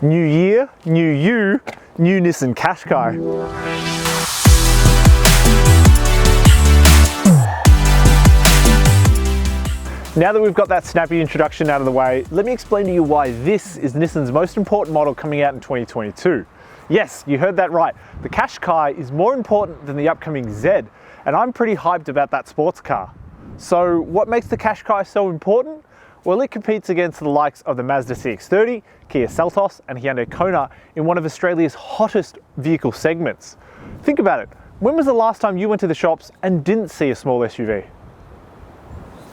New year, new you, new Nissan Qashqai. Now that we've got that snappy introduction out of the way, let me explain to you why this is Nissan's most important model coming out in 2022. Yes, you heard that right. The Qashqai is more important than the upcoming Z, and I'm pretty hyped about that sports car. So what makes the Qashqai so important? Well, it competes against the likes of the Mazda CX-30, Kia Seltos and Hyundai Kona in one of Australia's hottest vehicle segments. Think about it, when was the last time you went to the shops and didn't see a small SUV?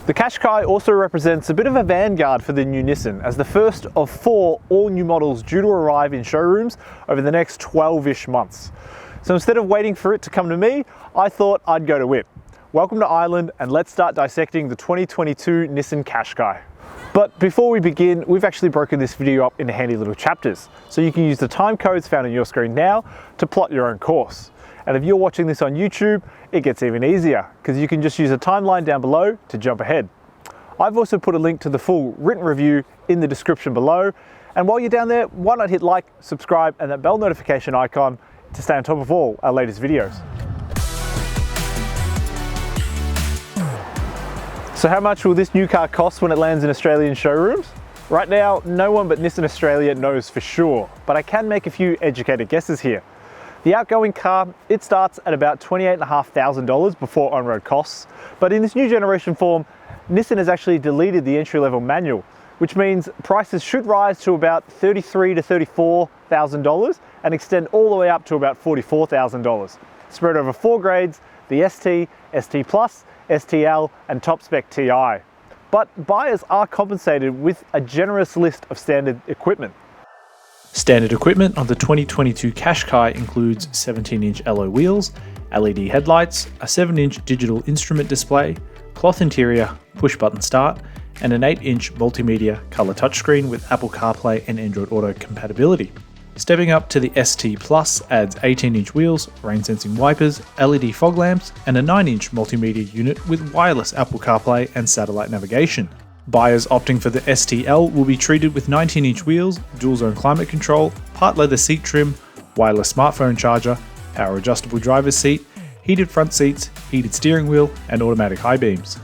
The Qashqai also represents a bit of a vanguard for the new Nissan, as the first of 4 all-new models due to arrive in showrooms over the next 12-ish months. So instead of waiting for it to come to me, I thought I'd go to it. Welcome to Ireland, and let's start dissecting the 2022 Nissan Qashqai. But before we begin, we've actually broken this video up into handy little chapters, so you can use the time codes found on your screen now to plot your own course. And if you're watching this on YouTube, it gets even easier, because you can just use a timeline down below to jump ahead. I've also put a link to the full written review in the description below, and while you're down there, why not hit like, subscribe and that bell notification icon to stay on top of all our latest videos. So how much will this new car cost when it lands in Australian showrooms? Right now, no one but Nissan Australia knows for sure, but I can make a few educated guesses here. The outgoing car, it starts at about $28,500 before on-road costs, but in this new generation form, Nissan has actually deleted the entry-level manual, which means prices should rise to about $33,000 to $34,000 and extend all the way up to about $44,000, spread over 4 grades: the ST, ST Plus, STL and top spec TI. But buyers are compensated with a generous list of standard equipment. Standard equipment on the 2022 Qashqai includes 17-inch alloy wheels, LED headlights, a 7-inch digital instrument display, cloth interior, push-button start, and an 8-inch multimedia color touchscreen with Apple CarPlay and Android Auto compatibility. Stepping up to the ST Plus adds 18-inch wheels, rain-sensing wipers, LED fog lamps, and a 9-inch multimedia unit with wireless Apple CarPlay and satellite navigation. Buyers opting for the STL will be treated with 19-inch wheels, dual-zone climate control, part leather seat trim, wireless smartphone charger, power adjustable driver's seat, heated front seats, heated steering wheel, and automatic high beams.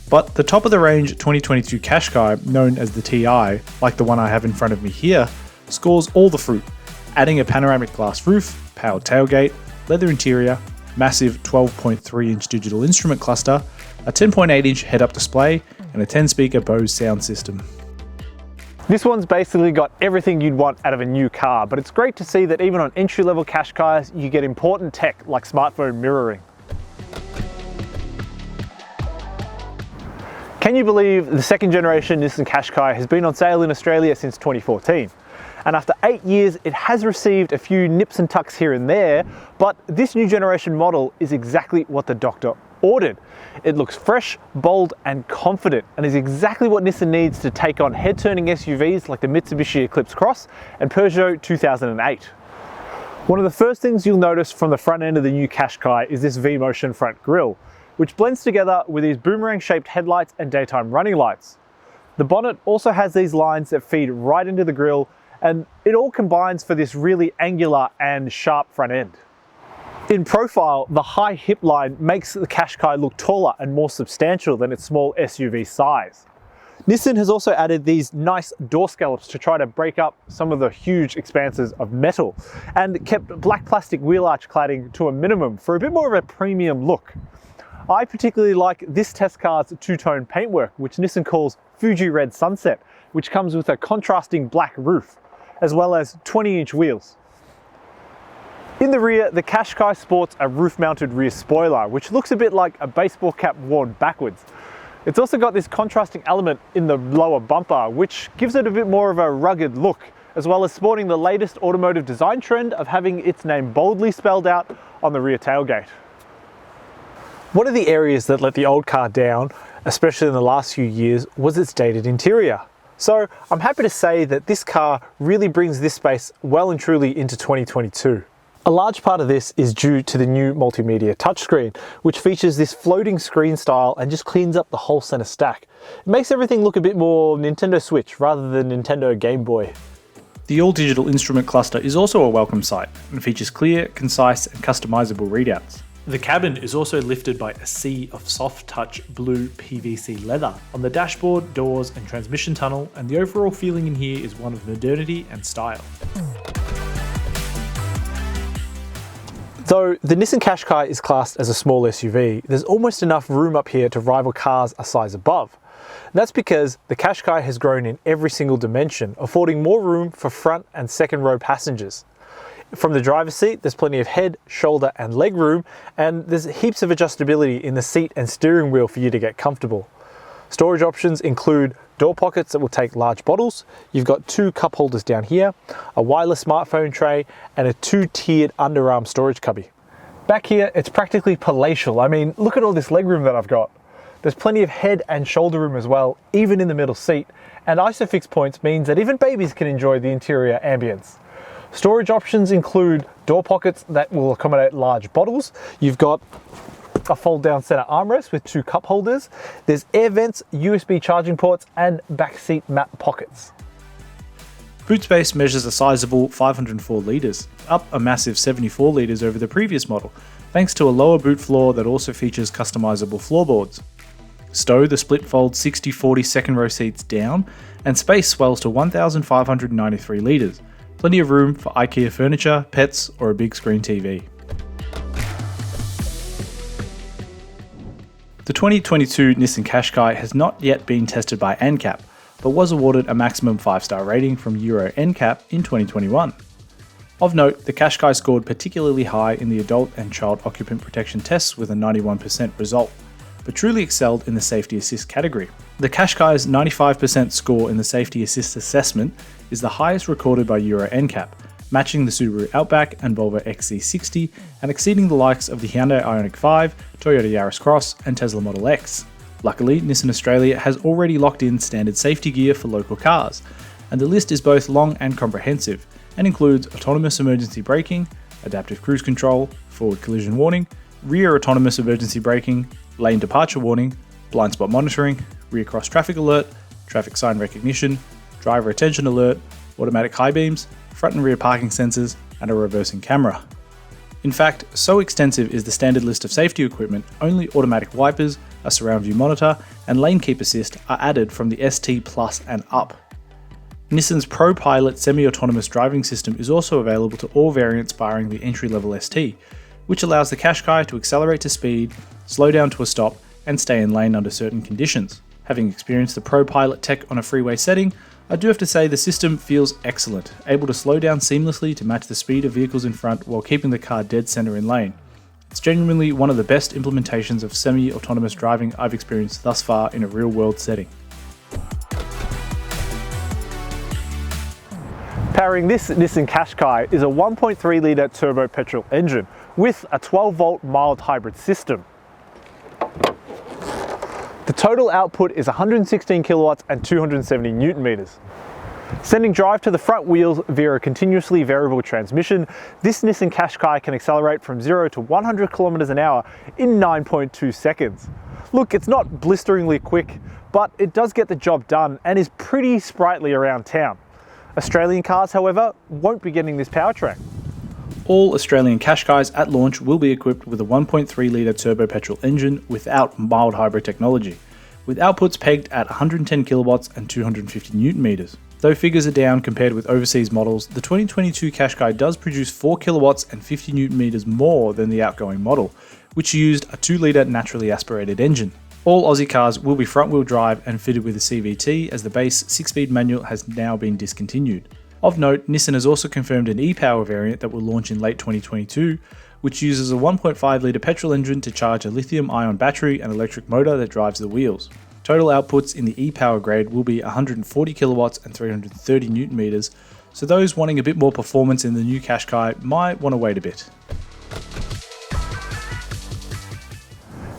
But the top of the range 2022 Qashqai, known as the TI, like the one I have in front of me here, scores all the fruit, adding a panoramic glass roof, powered tailgate, leather interior, massive 12.3-inch digital instrument cluster, a 10.8-inch head-up display, and a 10-speaker Bose sound system. This one's basically got everything you'd want out of a new car, but it's great to see that even on entry-level Qashqais, you get important tech like smartphone mirroring. Can you believe the second generation Nissan Qashqai has been on sale in Australia since 2014? And after 8 years, it has received a few nips and tucks here and there, but this new generation model is exactly what the doctor ordered. It looks fresh, bold and confident, and is exactly what Nissan needs to take on head-turning SUVs like the Mitsubishi Eclipse Cross and Peugeot 2008. One of the first things you'll notice from the front end of the new Qashqai is this V-Motion front grille, which blends together with these boomerang-shaped headlights and daytime running lights. The bonnet also has these lines that feed right into the grille, and it all combines for this really angular and sharp front end. In profile, the high hip line makes the Qashqai look taller and more substantial than its small SUV size. Nissan has also added these nice door scallops to try to break up some of the huge expanses of metal, and kept black plastic wheel arch cladding to a minimum for a bit more of a premium look. I particularly like this test car's two-tone paintwork, which Nissan calls Fuji Red Sunset, which comes with a contrasting black roof, as well as 20-inch wheels. In the rear, the Qashqai sports a roof-mounted rear spoiler, which looks a bit like a baseball cap worn backwards. It's also got this contrasting element in the lower bumper, which gives it a bit more of a rugged look, as well as sporting the latest automotive design trend of having its name boldly spelled out on the rear tailgate. One of the areas that let the old car down, especially in the last few years, was its dated interior. So I'm happy to say that this car really brings this space well and truly into 2022. A large part of this is due to the new multimedia touchscreen, which features this floating screen style and just cleans up the whole center stack. It makes everything look a bit more Nintendo Switch rather than Nintendo Game Boy. The all-digital instrument cluster is also a welcome sight and features clear, concise and customizable readouts. The cabin is also lifted by a sea of soft-touch blue PVC leather on the dashboard, doors and transmission tunnel, and the overall feeling in here is one of modernity and style. Though the Nissan Qashqai is classed as a small SUV, there's almost enough room up here to rival cars a size above. And that's because the Qashqai has grown in every single dimension, affording more room for front and second row passengers. From the driver's seat, there's plenty of head, shoulder and leg room, and there's heaps of adjustability in the seat and steering wheel for you to get comfortable. Storage options include door pockets that will take large bottles. You've got 2 cup holders down here, a wireless smartphone tray, and a 2-tiered underarm storage cubby. Back here, it's practically palatial. I mean, look at all this legroom that I've got. There's plenty of head and shoulder room as well, even in the middle seat, and ISOFIX points means that even babies can enjoy the interior ambience. Storage options include door pockets that will accommodate large bottles. You've got a fold down center armrest with 2 cup holders. There's air vents, USB charging ports, and back seat map pockets. Boot space measures a sizable 504 litres, up a massive 74 litres over the previous model, thanks to a lower boot floor that also features customisable floorboards. Stow the split fold 60/40 second row seats down, and space swells to 1,593 litres. Plenty of room for IKEA furniture, pets, or a big screen TV. The 2022 Nissan Qashqai has not yet been tested by ANCAP, but was awarded a maximum 5-star rating from Euro NCAP in 2021. Of note, the Qashqai scored particularly high in the adult and child occupant protection tests with a 91% result, but truly excelled in the safety assist category. The Qashqai's 95% score in the safety assist assessment is the highest recorded by Euro NCAP, matching the Subaru Outback and Volvo XC60 and exceeding the likes of the Hyundai Ioniq 5, Toyota Yaris Cross and Tesla Model X. Luckily, Nissan Australia has already locked in standard safety gear for local cars, and the list is both long and comprehensive and includes autonomous emergency braking, adaptive cruise control, forward collision warning, rear autonomous emergency braking, lane departure warning, blind spot monitoring, rear cross traffic alert, traffic sign recognition, driver attention alert, automatic high beams, front and rear parking sensors, and a reversing camera. In fact, so extensive is the standard list of safety equipment, only automatic wipers, a surround view monitor, and lane keep assist are added from the ST Plus and up. Nissan's ProPilot semi-autonomous driving system is also available to all variants barring the entry-level ST, which allows the Qashqai to accelerate to speed, slow down to a stop, and stay in lane under certain conditions. Having experienced the ProPilot tech on a freeway setting, I do have to say the system feels excellent, able to slow down seamlessly to match the speed of vehicles in front while keeping the car dead center in lane. It's genuinely one of the best implementations of semi-autonomous driving I've experienced thus far in a real-world setting. Powering this Nissan Qashqai is a 1.3 litre turbo petrol engine with a 12-volt mild hybrid system. The total output is 116 kilowatts and 270 newton meters. Sending drive to the front wheels via a continuously variable transmission, this Nissan Qashqai can accelerate from 0 to 100 kilometers an hour in 9.2 seconds. Look, it's not blisteringly quick, but it does get the job done and is pretty sprightly around town. Australian cars, however, won't be getting this powertrain. All Australian Qashqais at launch will be equipped with a 1.3 litre turbo petrol engine without mild hybrid technology, with outputs pegged at 110 kilowatts and 250 newton meters. Though figures are down compared with overseas models, the 2022 Qashqai does produce 4 kilowatts and 50 newton meters more than the outgoing model, which used a 2 litre naturally aspirated engine. All Aussie cars will be front-wheel drive and fitted with a CVT, as the base 6-speed manual has now been discontinued. Of note, Nissan has also confirmed an e-Power variant that will launch in late 2022, which uses a 1.5 litre petrol engine to charge a lithium-ion battery and electric motor that drives the wheels. Total outputs in the e-Power grade will be 140 kilowatts and 330 newton meters, so those wanting a bit more performance in the new Qashqai might want to wait a bit.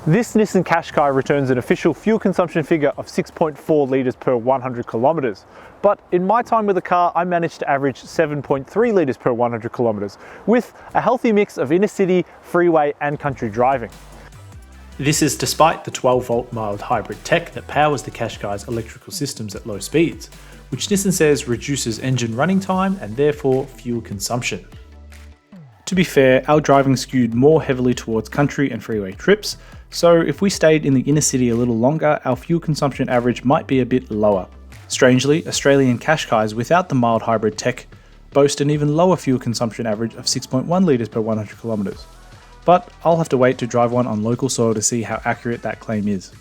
This Nissan Qashqai returns an official fuel consumption figure of 6.4 litres per 100 kilometres. But in my time with the car, I managed to average 7.3 litres per 100 kilometres, with a healthy mix of inner city, freeway and country driving. This is despite the 12-volt mild hybrid tech that powers the Qashqai's electrical systems at low speeds, which Nissan says reduces engine running time and therefore fuel consumption. To be fair, our driving skewed more heavily towards country and freeway trips, so if we stayed in the inner city a little longer, our fuel consumption average might be a bit lower. Strangely, Australian Qashqais without the mild hybrid tech boast an even lower fuel consumption average of 6.1 litres per 100 kilometres. But I'll have to wait to drive one on local soil to see how accurate that claim is.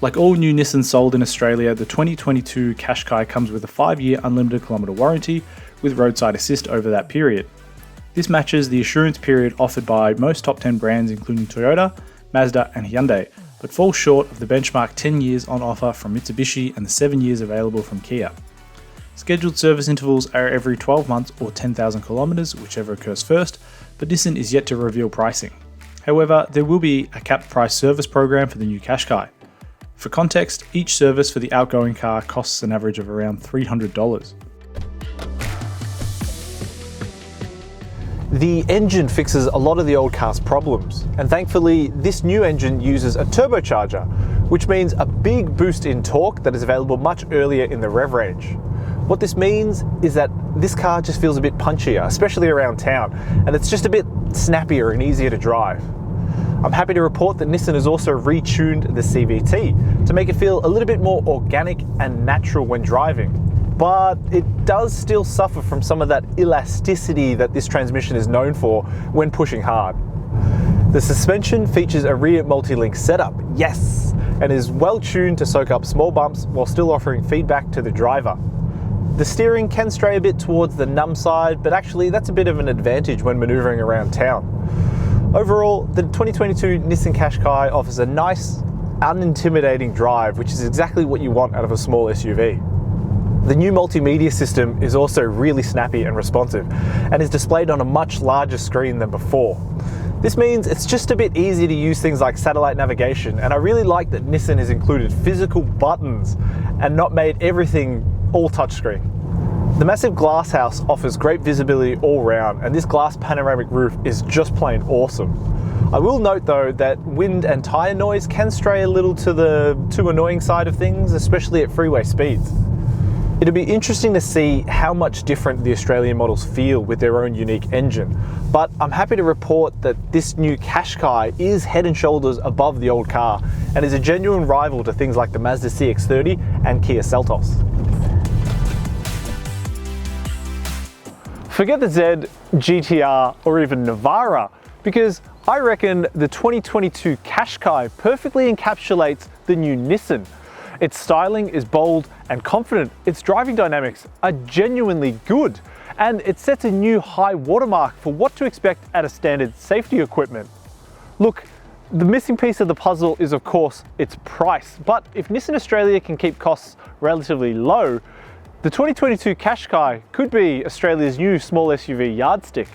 Like all new Nissans sold in Australia, the 2022 Qashqai comes with a 5-year unlimited kilometre warranty with roadside assist over that period. This matches the assurance period offered by most top 10 brands including Toyota, Mazda and Hyundai, but falls short of the benchmark 10 years on offer from Mitsubishi and the 7 years available from Kia. Scheduled service intervals are every 12 months or 10,000 kilometres, whichever occurs first, but Nissan is yet to reveal pricing. However, there will be a capped price service program for the new Qashqai. For context, each service for the outgoing car costs an average of around $300. The engine fixes a lot of the old car's problems, and thankfully this new engine uses a turbocharger, which means a big boost in torque that is available much earlier in the rev range. What this means is that this car just feels a bit punchier, especially around town, and it's just a bit snappier and easier to drive. I'm happy to report that Nissan has also retuned the CVT to make it feel a little bit more organic and natural when driving, but it does still suffer from some of that elasticity that this transmission is known for when pushing hard. The suspension features a rear multi-link setup, yes, and is well tuned to soak up small bumps while still offering feedback to the driver. The steering can stray a bit towards the numb side, but actually that's a bit of an advantage when maneuvering around town. Overall, the 2022 Nissan Qashqai offers a nice, unintimidating drive, which is exactly what you want out of a small SUV. The new multimedia system is also really snappy and responsive, and is displayed on a much larger screen than before. This means it's just a bit easier to use things like satellite navigation, and I really like that Nissan has included physical buttons and not made everything all touchscreen. The massive glass house offers great visibility all round, and this glass panoramic roof is just plain awesome. I will note though that wind and tyre noise can stray a little to the too annoying side of things, especially at freeway speeds. It'll be interesting to see how much different the Australian models feel with their own unique engine, but I'm happy to report that this new Qashqai is head and shoulders above the old car and is a genuine rival to things like the Mazda CX-30 and Kia Seltos. Forget the Z, GTR, or even Navara, because I reckon the 2022 Qashqai perfectly encapsulates the new Nissan. Its styling is bold and confident, its driving dynamics are genuinely good, and it sets a new high watermark for what to expect at a standard safety equipment. Look, the missing piece of the puzzle is of course its price, but if Nissan Australia can keep costs relatively low, the 2022 Qashqai could be Australia's new small SUV yardstick.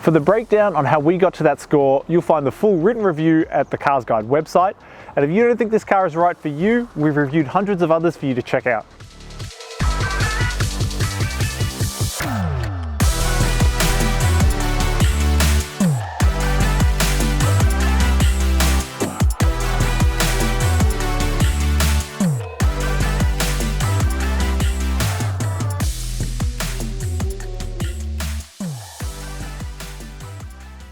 For the breakdown on how we got to that score, you'll find the full written review at the CarsGuide website. And if you don't think this car is right for you, we've reviewed hundreds of others for you to check out.